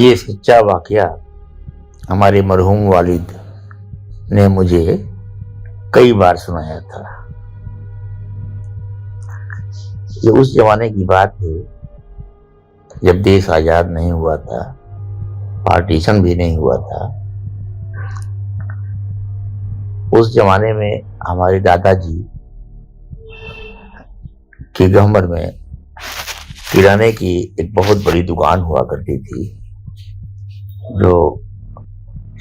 ये सच्चा वाकया हमारे मरहूम वालिद ने मुझे कई बार सुनाया था। ये उस जमाने की बात है जब देश आजाद नहीं हुआ था, पार्टीशन भी नहीं हुआ था। उस जमाने में हमारे दादाजी के गहमर में किराने की एक बहुत बड़ी दुकान हुआ करती थी, जो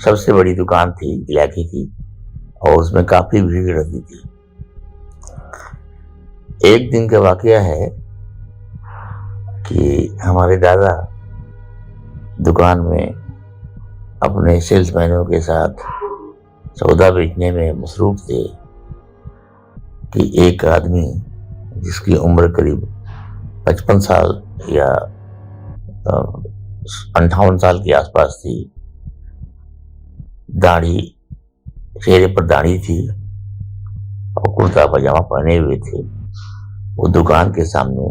सबसे बड़ी दुकान थी इलाके की, और उसमें काफी भीड़ रहती थी। एक दिन का वाकया है कि हमारे दादा दुकान में अपने सेल्समैनों के साथ सौदा बेचने में मसरूफ थे कि एक आदमी जिसकी उम्र करीब 55 साल या 58 साल के आसपास थी, दाढ़ी, चेहरे पर दाढ़ी थी और कुर्ता पजामा पहने हुए थे, वो दुकान के सामने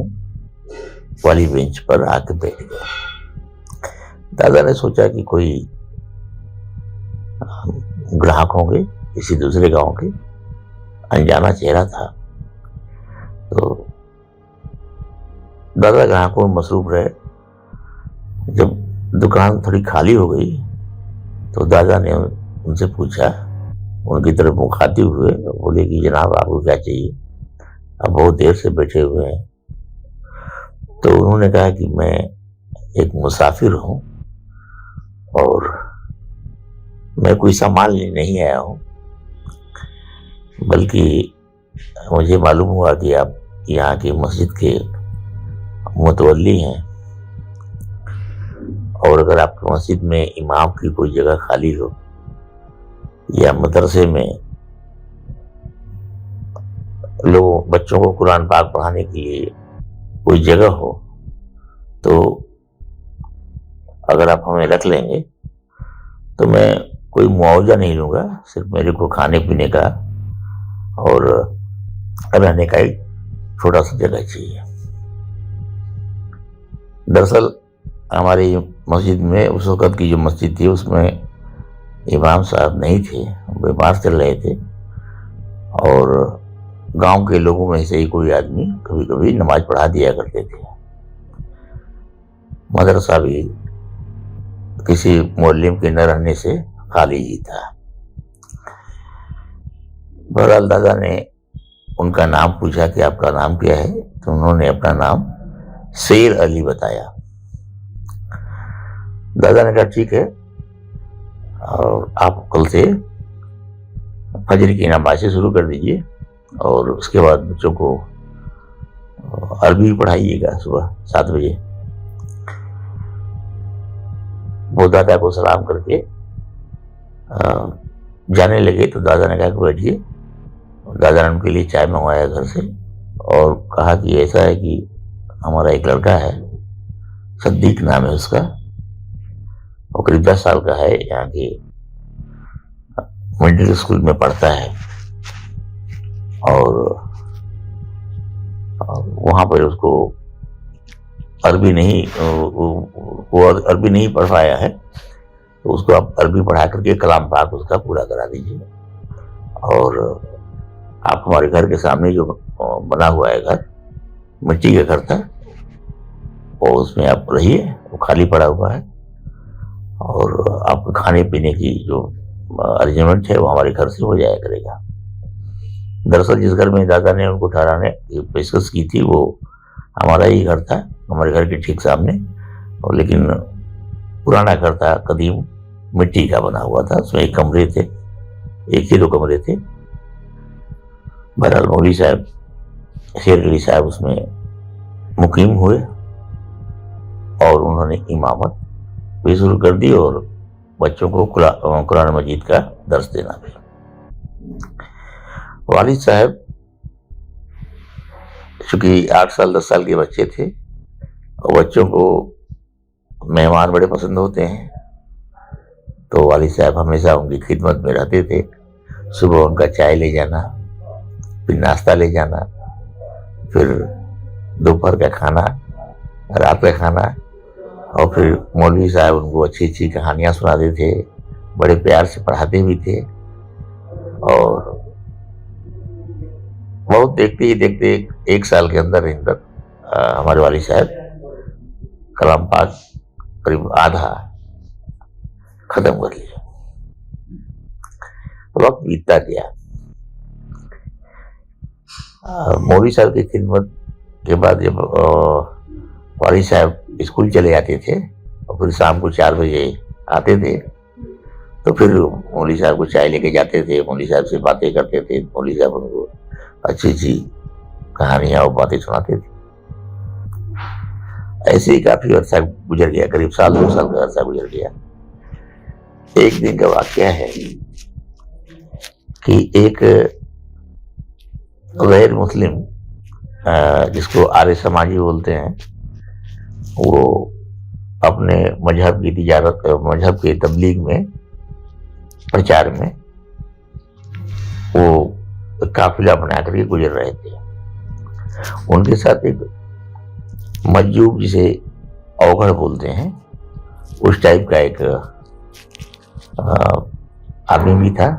वाली बेंच पर आके बैठ गया। दादा ने सोचा कि कोई ग्राहक होंगे, किसी दूसरे गांव के, अनजाना चेहरा था। तो दादा ग्राहकों में मसरूफ रहे। जब दुकान थोड़ी खाली हो गई तो दादा ने उनसे पूछा, उनकी तरफ मुंह खाते हुए बोले कि जनाब आपको क्या चाहिए, अब बहुत देर से बैठे हुए हैं। तो उन्होंने कहा कि मैं एक मुसाफिर हूं और मैं कोई सामान लेने नहीं आया हूं, बल्कि मुझे मालूम हुआ कि आप यहाँ की मस्जिद के मुतवल्ली हैं और अगर आपकी मस्जिद में इमाम की कोई जगह खाली हो या मदरसे में लोग बच्चों को कुरान पाक पढ़ाने के लिए कोई जगह हो, तो अगर आप हमें रख लेंगे तो मैं कोई मुआवजा नहीं लूंगा, सिर्फ मेरे को खाने पीने का और रहने का एक छोटा सा जगह चाहिए। दरअसल हमारी मस्जिद में उस वक्त की जो मस्जिद थी उसमें इमाम साहब नहीं थे, बीमार चल रहे थे और गांव के लोगों में से ही कोई आदमी कभी कभी नमाज पढ़ा दिया करते थे। मदरसा भी किसी मुअल्लिम के न रहने से खाली ही था। बहरहाल दादा ने उनका नाम पूछा कि आपका नाम क्या है, तो उन्होंने अपना नाम शेर अली बताया। दादा ने कहा ठीक है, और आप कल से फजर की नमाज से शुरू कर दीजिए और उसके बाद बच्चों को अरबी पढ़ाइएगा सुबह 7 बजे। वो दादा को सलाम करके जाने लगे तो दादा ने कहा कि बैठिए। दादा ने उनके लिए चाय मंगवाया घर से और कहा कि ऐसा है कि हमारा एक लड़का है, सद्दीक नाम है उसका, वो करीब 10 साल का है, यहाँ के मिडिल स्कूल में पढ़ता है और वहां पर उसको अरबी नहीं, वो अरबी नहीं पढ़ पाया है, तो उसको आप अरबी पढ़ा करके कलाम पाक उसका पूरा करा दीजिए। और आप हमारे घर के सामने जो बना हुआ है घर, मिट्टी का घर था, और उसमें आप रहिए, वो खाली पड़ा हुआ है और आपके खाने पीने की जो अरेंजमेंट है वो हमारे घर से हो जाया करेगा। दरअसल जिस घर में दादा ने उनको ठहराने की पेशकश की थी वो हमारा ही घर था, हमारे घर के ठीक सामने, और लेकिन पुराना घर था, कदीम, मिट्टी का बना हुआ था। उसमें एक कमरे थे, एक ही 2 कमरे थे। बहरहाल मौलवी साहब, शेर अली साहब उसमें मुकीम हुए और उन्होंने इमामत भी शुरू कर दी और बच्चों को कुरान मजीद का दर्स देना भी। वालिद साहब चूंकि 8 साल 10 साल के बच्चे थे और बच्चों को मेहमान बड़े पसंद होते हैं, तो वालिद साहब हमेशा उनकी खिदमत में रहते थे। सुबह उनका चाय ले जाना, फिर नाश्ता ले जाना, फिर दोपहर का खाना, रात का खाना और फिर मौलवी साहब उनको अच्छी अच्छी कहानियां सुनाते थे, बड़े प्यार से पढ़ाते भी थे। और बहुत देखते ही देखते एक साल के अंदर हमारे वालिद साहब कलाम पाक करीब आधा खत्म कर लिया। वक्त बीतता गया। मौलवी साहब की खिदमत के बाद जब वालिद साहब स्कूल चले जाते थे और फिर शाम को 4 बजे आते थे, तो फिर मौलवी साहब को चाय लेके जाते थे, मौलवी साहब से बातें करते थे, मौलवी साहब उनको अच्छी अच्छी कहानियां और बातें सुनाते थे। ऐसे ही काफी अरसा गुजर गया, करीब 1-2 साल का अरसा गुजर गया। एक दिन का वाकया है कि एक गैर मुस्लिम, जिसको आर्य समाजी बोलते हैं, वो अपने मजहब की तिजारत, मजहब के तबलीग में, प्रचार में वो काफिला बना करके गुजर रहे थे। उनके साथ एक मज्जूब, जिसे अवघड़ बोलते हैं, उस टाइप का एक आदमी भी था,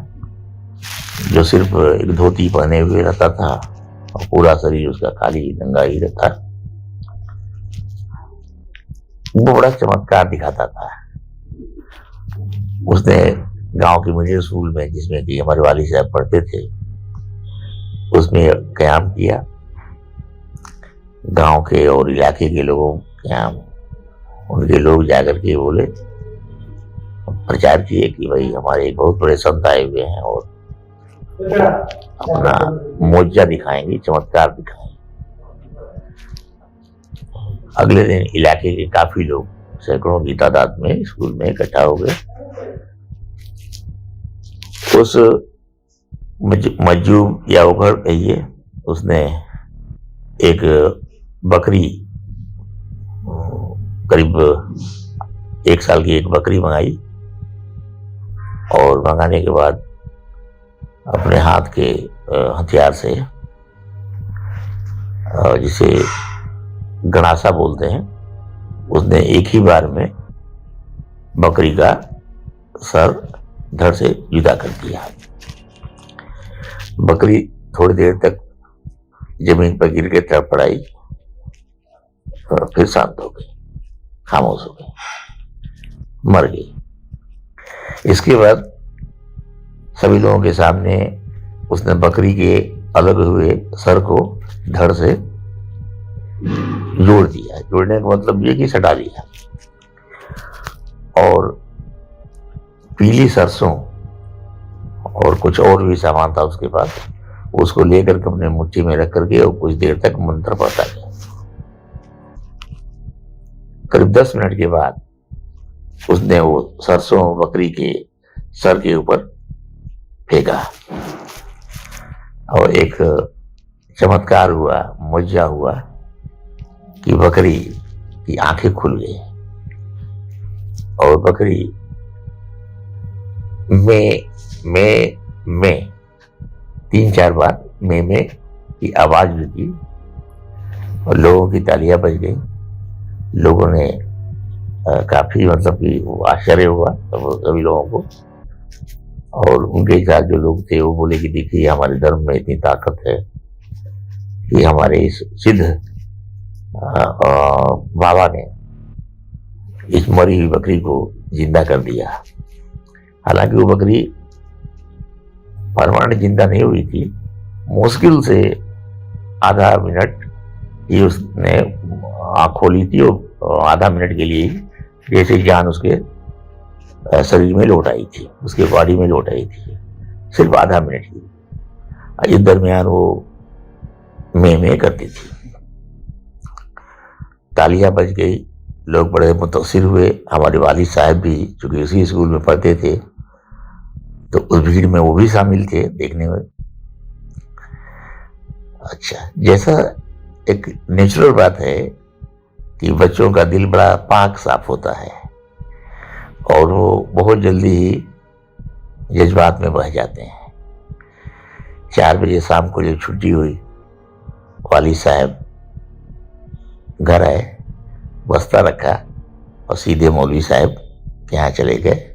जो सिर्फ एक धोती पहने हुए रहता था और पूरा शरीर उसका खाली नंगा ही रहता। वो बड़ा चमत्कार दिखाता था। उसने गांव के मिडिल स्कूल में, जिसमें कि हमारे वालिद साहब पढ़ते थे, उसमें क़याम किया। गांव के और इलाके के लोगों के यहाँ उनके लोग जाकर के बोले, प्रचार किए कि भाई हमारे एक बहुत बड़े संत आए हुए हैं और अपना मोजा दिखाएंगे, चमत्कार दिखाएंगे। अगले दिन इलाके के काफी लोग, सैकड़ों की तादाद में, स्कूल में इकट्ठा हो गए। उस मज्जूब या उघड़ कहिए, उसने एक बकरी, करीब 1 साल की एक बकरी मंगाई और मंगाने के बाद अपने हाथ के हथियार से, जिसे गणासा बोलते हैं, उसने एक ही बार में बकरी का सर धड़ से जुदा कर दिया। बकरी थोड़ी देर तक जमीन पर गिर के तड़पड़ाई और फिर शांत हो गई, खामोश हो गई, मर गई। इसके बाद सभी लोगों के सामने उसने बकरी के अलग हुए सर को धड़ से जोड़ दिया। जोड़ने का मतलब ये कि सटा दिया, और पीली सरसों और कुछ और भी सामान था उसके पास, उसको लेकर के अपने मुट्ठी में रख करके और कुछ देर तक मंत्र पढ़ता गया। करीब 10 मिनट के बाद उसने वो सरसों बकरी के सर के ऊपर फेंका और एक चमत्कार हुआ, मुआवजा हुआ कि बकरी की आंखें खुल गई और बकरी में 3-4 बार में की आवाज भी की और लोगों की तालियां बज गई। लोगों ने काफी, मतलब कि आश्चर्य हुआ सभी लोगों को, और उनके साथ जो लोग थे वो बोले कि देखिए हमारे धर्म में इतनी ताकत है कि हमारे इस सिद्ध बाबा ने इस मरी हुई बकरी को जिंदा कर दिया। हालांकि वो बकरी परमानेंट जिंदा नहीं हुई थी, मुश्किल से आधा मिनट ही उसने आँख खोली थी और आधा मिनट के लिए जैसे जान उसके शरीर में लौट आई थी, उसके बॉडी में लौट आई थी, सिर्फ आधा मिनट की। इस दरमियान वो में करती थी। तालियां बज गई, लोग बड़े मुतासिर हुए। हमारे वालिद साहब भी चूंकि उसी स्कूल में पढ़ते थे, तो उस भीड़ में वो भी शामिल थे देखने में। अच्छा, जैसा एक नेचुरल बात है कि बच्चों का दिल बड़ा पाक साफ होता है और वो बहुत जल्दी ही जज्बात में बह जाते हैं। 4 बजे शाम को जब छुट्टी हुई, वालिद साहब घर आए, बस्ता रखा और सीधे मौलवी साहब के यहाँ चले गए।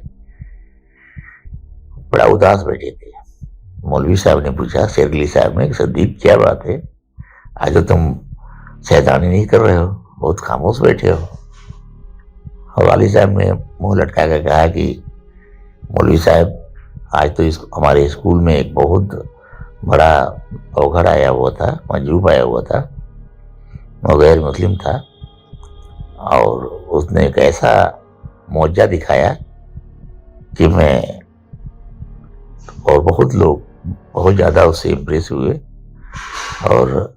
बड़ा उदास बैठे थे। मौलवी साहब ने पूछा शेरगली साहब ने, सदीक क्या बात है, आज तो तुम शैतानी नहीं कर रहे हो, बहुत खामोश बैठे हो। और वाली साहब ने मुंह लटका कर कहा कि मौलवी साहब, आज तो हमारे स्कूल में एक बहुत बड़ा अवघड़ आया हुआ था, मजरूब आया हुआ था, वो गैर मुस्लिम था और उसने एक ऐसा मौजा दिखाया कि मैं और बहुत लोग बहुत ज़्यादा उससे इम्प्रेस हुए। और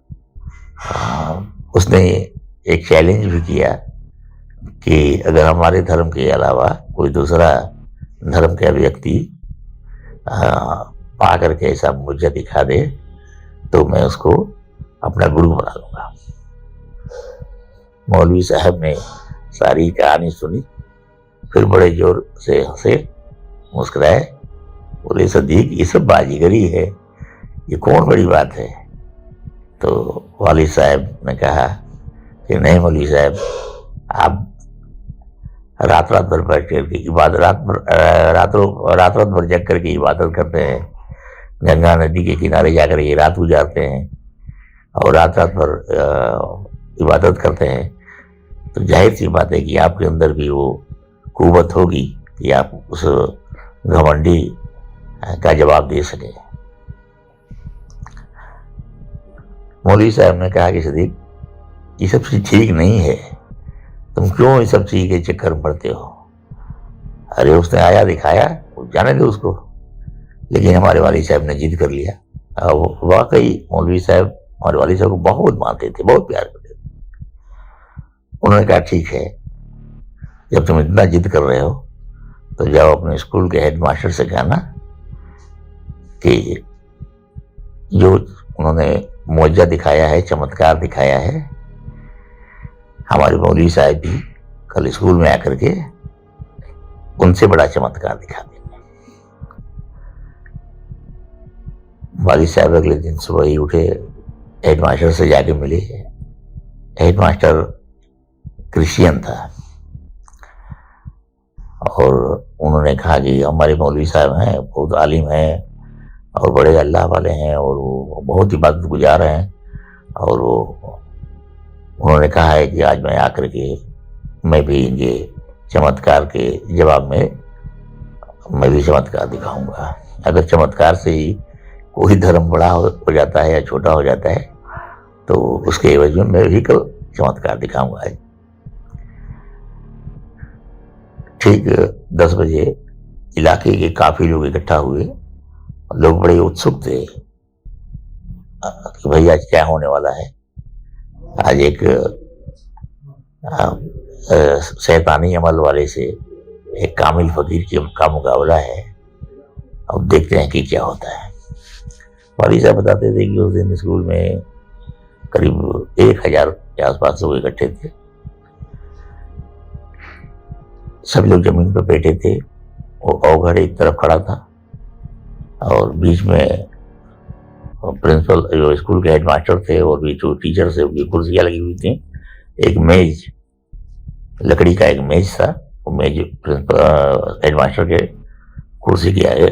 उसने एक चैलेंज भी किया कि अगर हमारे धर्म के अलावा कोई दूसरा धर्म का व्यक्ति पा करके ऐसा मुझे दिखा दे तो मैं उसको अपना गुरु बना लूंगा। मौलवी साहब ने सारी कहानी सुनी, फिर बड़े जोर से हंसे, मुस्कुराए, बोले सदीक ये सब बाजीगरी है, ये कौन बड़ी बात है। तो वालिद साहब ने कहा कि नहीं मौलवी साहब, आप रात रात भर बैठ करके इबादत, रात रात भर जग करके इबादत करते हैं, गंगा नदी के किनारे जाकर ये रात गुजारते हैं और रात रात भर इबादत करते हैं, तो जाहिर सी बात है कि आपके अंदर भी वो कुव्वत होगी कि आप उस घमंडी का जवाब दे सके। मौलवी साहब ने कहा कि सदीक ये सब चीज ठीक नहीं है, तुम क्यों ये सब चीज के चक्कर में पड़ते हो। अरे उसने आया दिखाया, जाने दो उसको। लेकिन हमारे वाली साहब ने जिद कर लिया। वाकई मौलवी साहब हमारे वाली साहब को बहुत मानते थे, बहुत प्यार करते थे। उन्होंने कहा ठीक है, जब तुम इतना जिद कर रहे हो तो जाओ अपने स्कूल के हेडमास्टर से कहना कि जो उन्होंने मुआवजा दिखाया है, चमत्कार दिखाया है, हमारे मौलवी साहब भी कल स्कूल में आकर के उनसे बड़ा चमत्कार दिखा देंगे। वालिद साहब अगले दिन सुबह ही उठे, हेडमास्टर से जाके मिले। हेडमास्टर क्रिश्चियन था और उन्होंने कहा कि हमारे मौलवी साहब हैं, बहुत आलिम हैं और बड़े अल्लाह वाले हैं और वो बहुत इबादत गुजार हैं, और वो उन्होंने कहा है कि आज मैं आकर के मैं भी इनके चमत्कार के जवाब में मैं भी चमत्कार दिखाऊंगा। अगर चमत्कार से ही कोई धर्म बड़ा हो जाता है या छोटा हो जाता है तो उसके एवज में मैं भी कल चमत्कार दिखाऊंगा। ठीक 10 बजे इलाके के काफी लोग इकट्ठा हुए। लोग बड़े उत्सुक थे कि भाई आज क्या होने वाला है। आज एक शैतानी अमल वाले से एक कामिल फकीर का मुकाबला है। अब देखते हैं कि क्या होता है। वालिद साहब बताते थे कि उस दिन स्कूल में करीब 1000 के आसपास लोग इकट्ठे थे। सब लोग जमीन पर बैठे थे। वो अवघड़ एक तरफ खड़ा था और बीच में प्रिंसिपल जो स्कूल के हेडमास्टर थे और भी जो टीचर थे उनकी कुर्सियां लगी हुई थी। एक मेज, लकड़ी का एक मेज था, वो मेज प्रिंसिपल हेडमास्टर के कुर्सी के आगे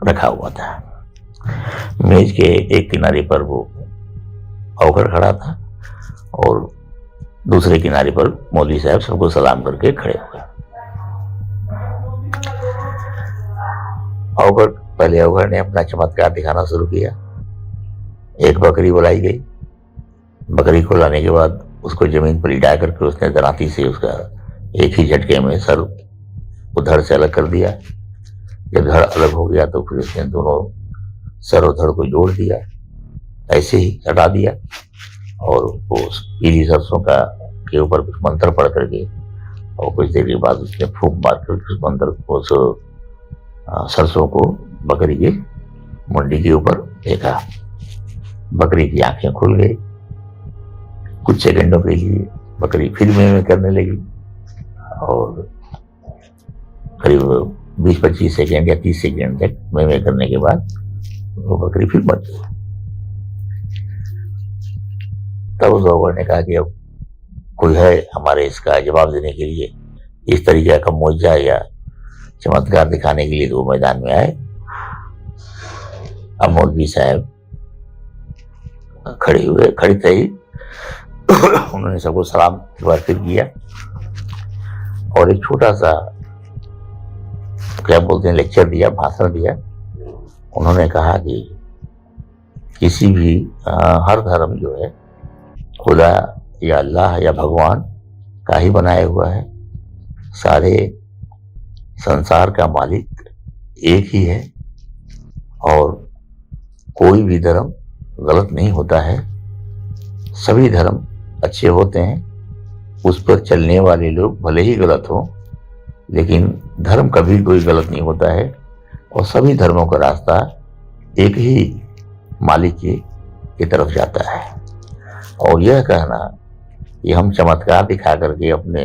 रखा हुआ था। मेज के एक किनारे पर वो अवघड़ खड़ा था और दूसरे किनारे पर मौलवी साहब सबको सलाम करके खड़े हुए। पहले अवघड़ ने अपना चमत्कार दिखाना शुरू किया। एक बकरी बुलाई गई। बकरी को लाने के बाद उसको जमीन पर लिटा करके उसने दराती से उसका एक ही झटके में सर उधड़ से अलग कर दिया। जब धड़ अलग हो गया तो फिर उसने दोनों सर और धड़ को जोड़ दिया, ऐसे ही हटा दिया और वो पीली सरसों का के ऊपर कुछ मंत्र पढ़ करके और कुछ देर के बाद उसने फूंक मार करके उस मंत्र को सरसों को बकरी के मुंडी के ऊपर फेंका। बकरी की आंखें खुल गई। कुछ सेकंडों के लिए बकरी फिर में करने लगी और करीब 20-25 सेकंड या 30 सेकंड तक में करने के बाद वो बकरी फिर मर गई। तब उस अवघड़ ने कहा कि अब कोई है हमारे इसका जवाब देने के लिए। इस तरीके का मुआवजा या चमत्कार दिखाने के लिए वो मैदान में आए। अब मौलवी साहब खड़े हुए, खड़े थे ही उन्होंने सबको सलाम फिर किया और एक छोटा सा क्या बोलते हैं लेक्चर दिया, भाषण दिया। उन्होंने कहा कि किसी भी हर धर्म जो है खुदा या अल्लाह या भगवान का ही बनाया हुआ है। सारे संसार का मालिक एक ही है और कोई भी धर्म गलत नहीं होता है। सभी धर्म अच्छे होते हैं। उस पर चलने वाले लोग भले ही गलत हों, लेकिन धर्म कभी कोई गलत नहीं होता है और सभी धर्मों का रास्ता एक ही मालिक की तरफ जाता है। और यह कहना कि हम चमत्कार दिखा करके अपने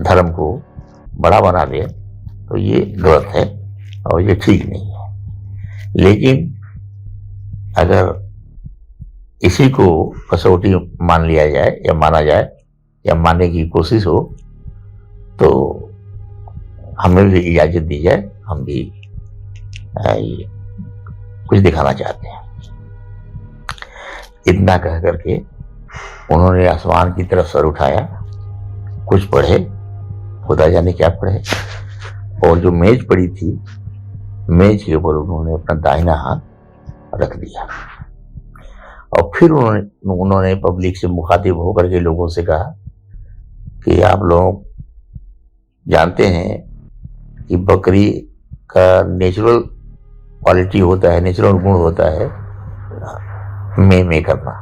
धर्म को बड़ा बना दें, तो ये गलत है और ये ठीक नहीं है। लेकिन अगर इसी को कसौटी मान लिया जाए या माना जाए या मानने की कोशिश हो, तो हमें भी इजाजत दी जाए, हम भी कुछ दिखाना चाहते हैं। इतना कह करके उन्होंने आसमान की तरफ सर उठाया, कुछ पढ़े, खुदा जाने क्या पढ़े, और जो मेज पड़ी थी मेज के ऊपर उन्होंने अपना दाहिना हाथ रख दिया और फिर उन्होंने पब्लिक से मुखातिब होकर के लोगों से कहा कि आप लोग जानते हैं कि बकरी का नेचुरल क्वालिटी होता है, नेचुरल गुण होता है में करना।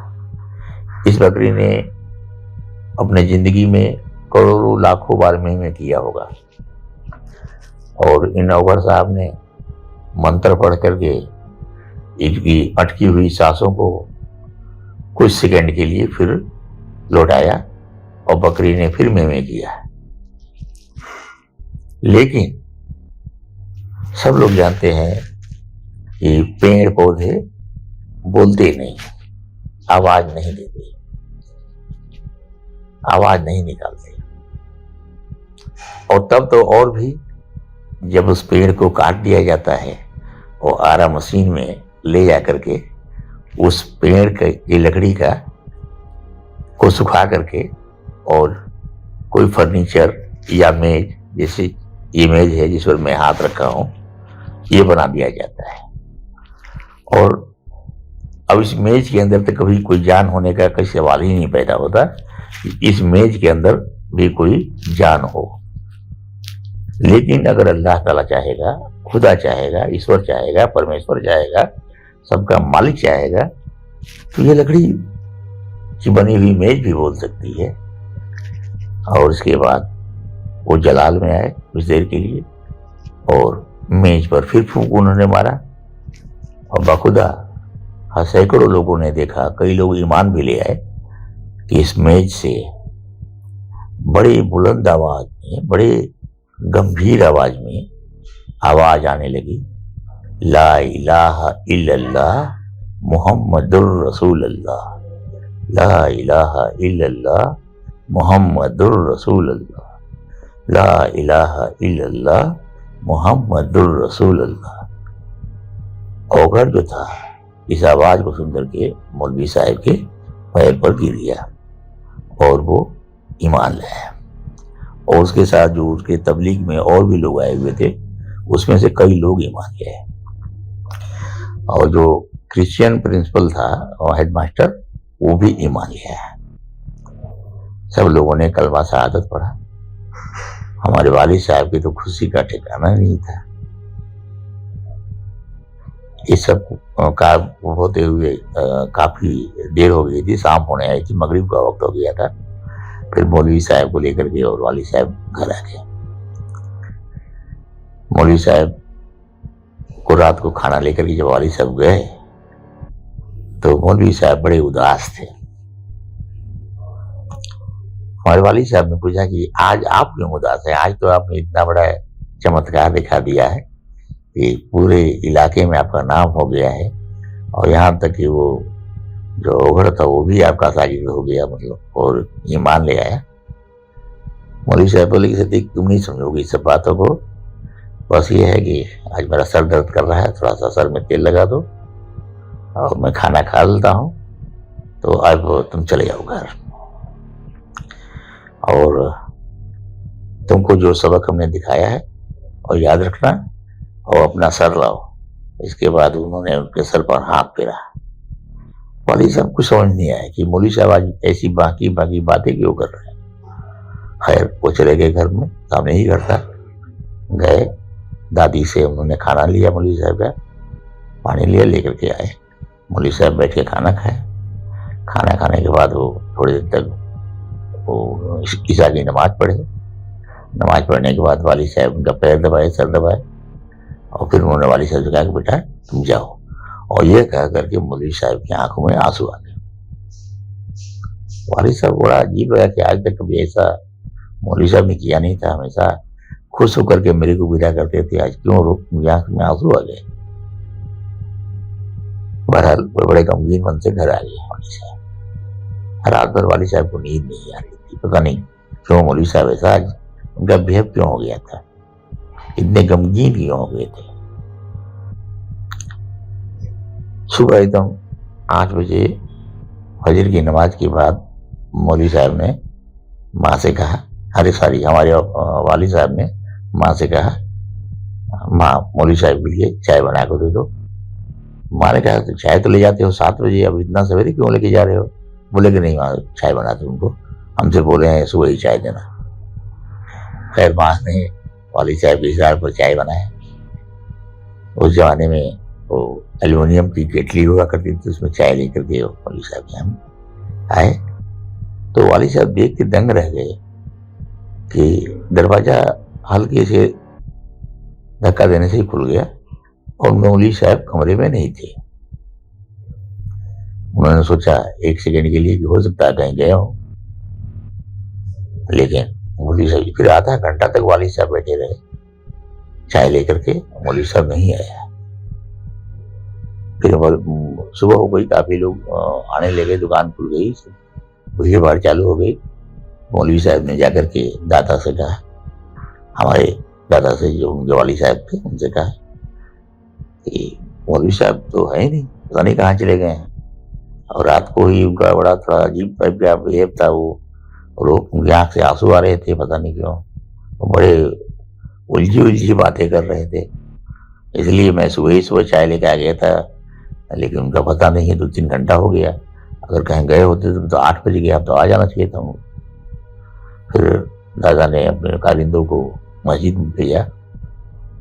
इस बकरी ने अपने जिंदगी में करोड़ों लाखों बार में किया होगा और इन नौकर साहब ने मंत्र पढ़ करके इसकी अटकी हुई सांसों को कुछ सेकंड के लिए फिर लौटाया और बकरी ने फिर में किया। लेकिन सब लोग जानते हैं कि पेड़ पौधे बोलते नहीं, आवाज नहीं देते, आवाज नहीं निकालते। और तब तो और भी, जब उस पेड़ को काट दिया जाता है और आरा मशीन में ले जा करके उस पेड़ की लकड़ी को सुखा करके और कोई फर्नीचर या मेज, जैसे ये मेज है जिस पर मैं हाथ रखा हूं, ये बना दिया जाता है। और अब इस मेज के अंदर तो कभी कोई जान होने का कोई सवाल ही नहीं पैदा होता कि इस मेज के अंदर भी कोई जान हो। लेकिन अगर अल्लाह ताला चाहेगा, खुदा चाहेगा, ईश्वर चाहेगा, परमेश्वर चाहेगा, सबका मालिक चाहेगा, तो ये लकड़ी की बनी हुई मेज भी बोल सकती है। और उसके बाद वो जलाल में आए कुछ देर के लिए और मेज पर फिर फूंक उन्होंने मारा और बाखुदा सैकड़ों लोगों ने देखा, कई लोग ईमान भी ले आए कि इस मेज से बड़ी बुलंद आवाज में, बड़े गंभीर आवाज में आवाज आने लगी, ला इलाहा इल्लल्लाह मुहम्मदुर रसूलुल्लाह, ला इलाहा इल्लल्लाह मुहम्मदुर रसूलुल्लाह, ला इलाहा इल्लल्लाह मुहम्मदुर रसूलुल्लाह। औगर जो था इस आवाज को सुनकर के मौलवी साहब के पैर पर गिर गया और वो ईमान लाया। और उसके साथ जो उसके तबलीग में और भी लोग आए हुए थे, उसमें से कई लोग ईमान ले आए। और जो क्रिश्चियन प्रिंसिपल था और हेडमास्टर, वो भी ईमान ले आया। सब लोगों ने कलमा शहादत पढ़ा। हमारे वालिद साहब की तो खुशी का ठिकाना नहीं था। इस सब का होते हुए काफी देर हो गई थी, शाम होने आई थी, मगरिब का वक्त हो गया था। फिर मौलवी साहब को लेकर के और वाली साहब घर आ गए। मौलवी साहब को रात को खाना लेकर के जब वाली साहब गए तो मौलवी साहब बड़े उदास थे। हमारे वाली साहब ने पूछा कि आज आप क्यों उदास हैं? आज तो आपने इतना बड़ा चमत्कार दिखा दिया है कि पूरे इलाके में आपका नाम हो गया है और यहाँ तक कि वो जो ओघड़ था वो भी आपका शागिर्द हो गया, मतलब, और ईमान ले आया। मौलवी साहब बोले कि सतीक तुम नहीं समझोगे इस सब बातों को, बस ये है कि आज मेरा सर दर्द कर रहा है, थोड़ा सा सर में तेल लगा दो और मैं खाना खा लेता हूँ, तो अब तुम चले जाओ घर और तुमको जो सबक हमने दिखाया है और याद रखना और अपना सर लाओ। इसके बाद उन्होंने उनके सर पर हाथ फेरा। मौलवी साहब कुछ समझ नहीं आया कि मौलवी साहब आज ऐसी बाकी बाकी बातें क्यों कर रहे हैं। खैर वो चले गए घर में, सामने ही घर था। गए, दादी से उन्होंने खाना लिया, मौलवी साहब का पानी लिया, लेकर के आए। मौलवी साहब बैठ के खाना खाए। खाना खाने के बाद वो थोड़ी देर तक वो ईशा की नमाज पढ़े। नमाज पढ़ने के बाद वाली साहब उनका पैर दबाए, सर दबाए और फिर उन्होंने वाली साहब से कहा कि बेटा तुम जाओ, और ये कह करके मौलवी साहब की आंखों में आंसू आ गए। वाली साहब बड़ा अजीब लगा कि आज तक कभी ऐसा मौलवी साहब ने किया नहीं था। हमेशा खुश होकर के मेरे को विदा करते थे, आज क्यों आंख में आंसू आ गए। बहरहाल बड़े गमगीन मन से घर आ गए मौलवी साहब। रात भर वाली साहब को नींद नहीं आ रही थी, पता नहीं क्यों मौलवी साहब ऐसा आज उनका बिहेव क्यों हो गया था, इतने गमगीन क्यों हो गए थे। सुबह एकदम 8 बजे फजर की नमाज के बाद मौलवी साहब ने माँ से कहा, अरे सॉरी हमारे वाली साहब ने माँ से कहा, माँ मौलवी साहब के लिए चाय बना कर दे दो। माँ ने कहा तो चाय तो ले जाते हो 7 बजे, अब इतना सवेरे क्यों लेके जा रहे हो। बोले कि नहीं माँ चाय बनाते उनको, हमसे बोले हैं सुबह ही चाय देना। खैर माँ ने वाली साहब के इशारे पर चाय बनाया। उस जमाने में वो एल्युमिनियम की केटली हुआ करती थी, उसमें चाय लेकर के वाली साहब के हम आए। तो वाली साहब देख के दंग रह गए कि दरवाजा हल्के से धक्का देने से ही खुल गया और मौलवी साहब कमरे में नहीं थे। उन्होंने सोचा एक सेकंड के लिए कि हो सकता है कहीं गए हो, लेकिन मौलवी साहब फिर आधा घंटा तक वाली साहब बैठे रहे चाय लेकर के, मौलवी साहब नहीं आया। फिर सुबह हो गई, काफी लोग आने लगे, दुकान खुल गई, भीड़ भाड़ चालू हो गई। मौलवी साहब ने जाकर के दादा से कहा, हमारे दादा से जो उनके वाली साहब थे उनसे कहा कि मौलवी साहब तो है ही नहीं, पता नहीं कहाँ चले गए हैं। और रात को ही उनका बड़ा थोड़ा अजीब टाइप का बिहेव था, वो उनकी आंख से आंसू आ रहे थे, पता नहीं क्यों, वो बड़े उलझी उलझी बातें कर रहे थे। इसलिए मैं सुबह ही सुबह चाय लेके आ गया था, लेकिन उनका पता नहीं है, 2-3 घंटा हो गया। अगर कहीं गए होते तो 8 बजे गया, तो आ जाना चाहिए था। फिर दादा ने अपने कारिंदों को मस्जिद में भेजा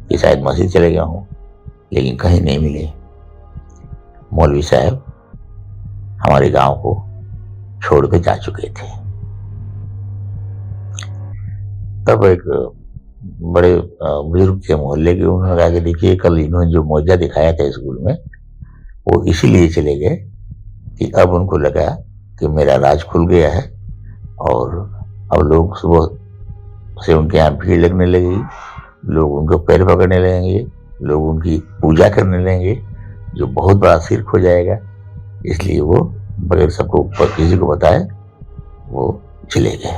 कि शायद मस्जिद चले गया हूँ, लेकिन कहीं नहीं मिले। मौलवी साहब हमारे गांव को छोड़ के जा चुके थे। तब एक बड़े बुजुर्ग थे मोहल्ले के, उन्होंने कहा कि देखिए कल इन्होंने जो मौजा दिखाया था स्कूल में, वो इसीलिए चले गए कि अब उनको लगा कि मेरा राज खुल गया है और अब लोग सुबह से उनके यहाँ भीड़ लगने लगेगी, लोग उनको पैर पकड़ने लगेंगे, लोग उनकी पूजा करने लगेंगे, जो बहुत बड़ा शिर्क हो जाएगा। इसलिए वो बगैर सबको किसी को बताए वो चले गए।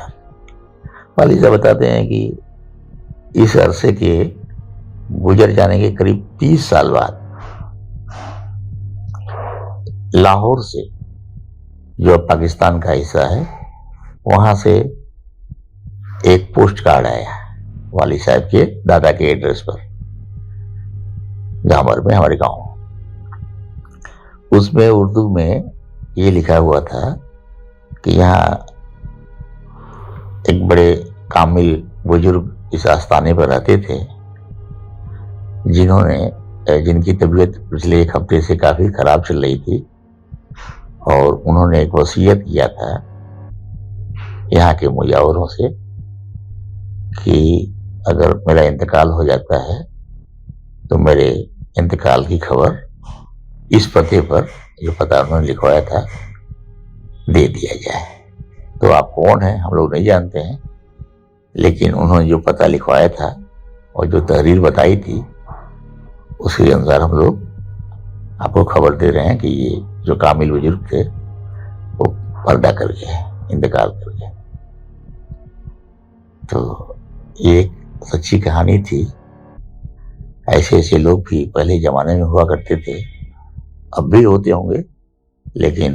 वाली साहब बताते हैं कि इस अरसे के गुजर जाने के करीब 30 साल बाद लाहौर से, जो अब पाकिस्तान का हिस्सा है, वहां से एक पोस्ट कार्ड आया वाली साहब के दादा के एड्रेस पर, गांवर में, हमारे गांव। उसमें उर्दू में ये लिखा हुआ था कि यहाँ एक बड़े कामिल बुजुर्ग इस आस्थाने पर रहते थे, जिनकी तबीयत पिछले 1 हफ्ते से काफी खराब चल रही थी, और उन्होंने एक वसीयत किया था यहाँ के मुजावरों से कि अगर मेरा इंतकाल हो जाता है तो मेरे इंतकाल की खबर इस पते पर, जो पता उन्होंने लिखवाया था, दे दिया जाए। तो आप कौन हैं हम लोग नहीं जानते हैं, लेकिन उन्होंने जो पता लिखवाया था और जो तहरीर बताई थी, उसके अनुसार हम लोग आपको खबर दे रहे हैं कि ये जो कामिल बुजुर्ग थे वो पर्दा कर गए, इंतकाल कर गए। तो ये एक सच्ची कहानी थी। ऐसे ऐसे लोग भी पहले जमाने में हुआ करते थे, अब भी होते होंगे, लेकिन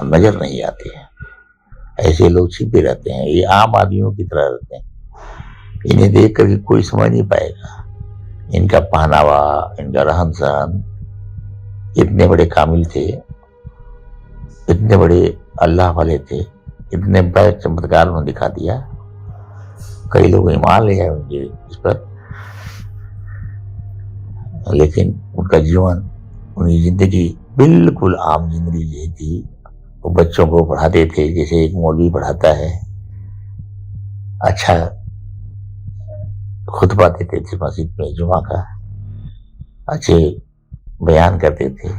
नजर नहीं आते हैं। ऐसे लोग छिपे रहते हैं, ये आम आदमियों की तरह रहते हैं। इन्हें देख करके कोई समझ नहीं पाएगा। इनका पहनावा, इनका रहन सहन, इतने बड़े कामिल थे, इतने बड़े अल्लाह वाले थे, इतने बड़े चमत्कार उन्होंने दिखा दिया। कई लोग ईमान ले आए उनके इस पर, लेकिन उनका जीवन, उनकी जिंदगी बिल्कुल आम जिंदगी यही थी। वो बच्चों को पढ़ाते थे जैसे एक मौलवी पढ़ाता है। अच्छा खुतबा देते थे मस्जिद में जुमा का, अच्छे बयान करते थे,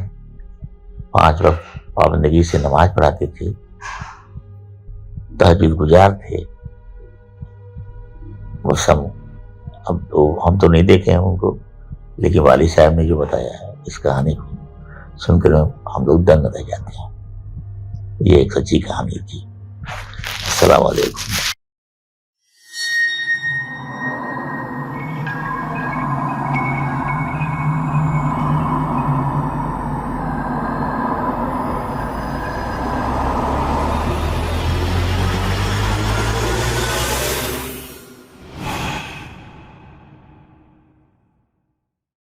5 वक्त पाबंदी से नमाज पढ़ाते थे, तहज्जुद गुजार थे। वो सब अब तो हम तो नहीं देखे हैं उनको, लेकिन वाली साहब ने जो बताया है, इस कहानी को सुनकर हम लोग दंग रह जाते हैं। ये एक सच्ची कहानी थी। अस्सलाम वालेकुम।